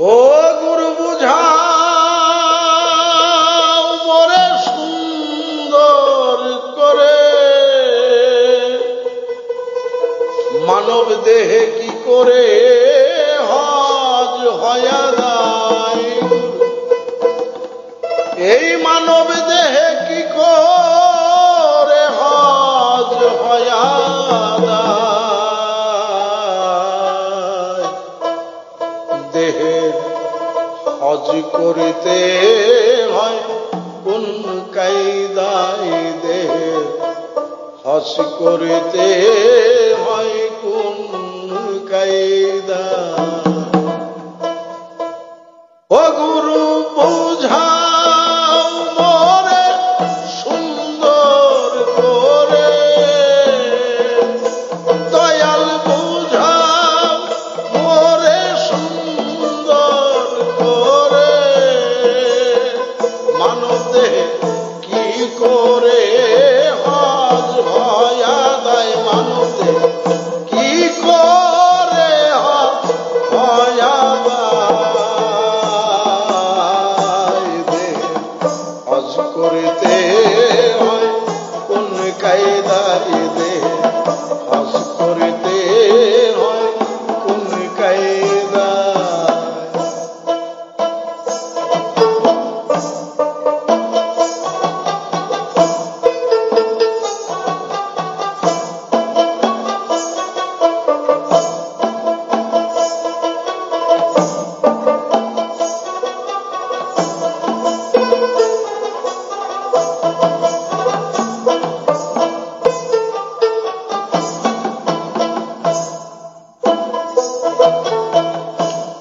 ও গুরু বুঝাও মোরে সুন্দর করে, মানব দেহে কি করে হজ হয়া যায়। এই মানব দেহে কি করে হজ হয়া যায়। দেহে হজ করিতে হয় কোন কায়দায়, দেহে হজ করিতে হয় কোন কায়দা। ও গুরু বুঝাও মোরে সুন্দর করে, দয়াল বুঝাও মোরে সুন্দর করে, মানব দেহে কি করে হজ হয়া যায়। মানব দেহে কি করে হজ হয়া যায়। দেহে হজ করিতে হয় কোন কায়দায়, দেহে হজ করিতে হয় কোন কায়দায়।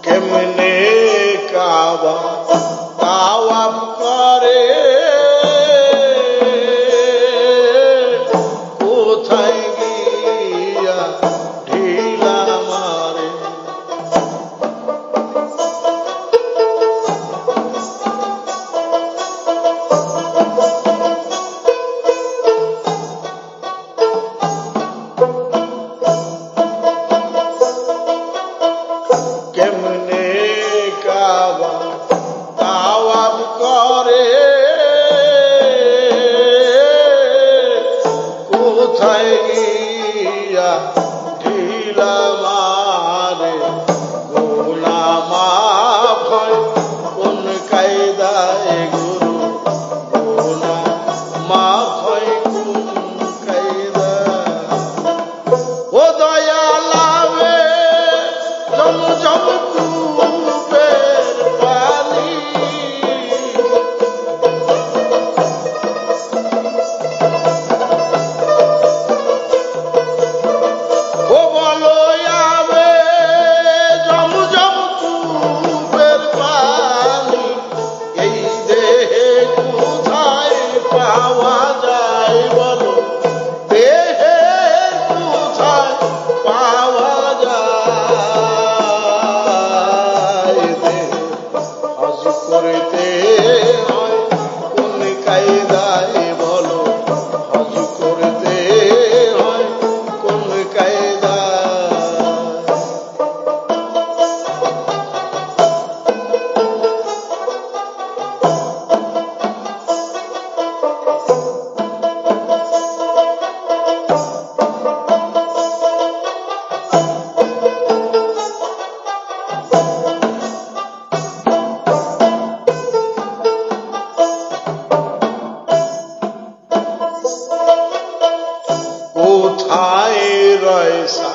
কেমনে কাবা তাওয়াফ করে, কোথায় গিয়া ঢিলা মারে। কেমনে কাবা তাওয়াফ করে, কোথায় গিয়া ঢিলা মারে। গোনা মাফ হয় কোন কায়দায় গুরু, গোনা মাফ হয় কোন কায়দায়। ও দয়ালাবে জমজম কূপের পানি, ও বলো আবে জমজম কূপের পানি, এই দেহে কোথায় পাওয়া যায়। বলো দেহে কোথায় পাওয়া যায়। দেহে হজ করিতে হয় কোন কায়দায়, বলো হজ করিতে হয় কোন কায়দায়। কোথায় রয়সা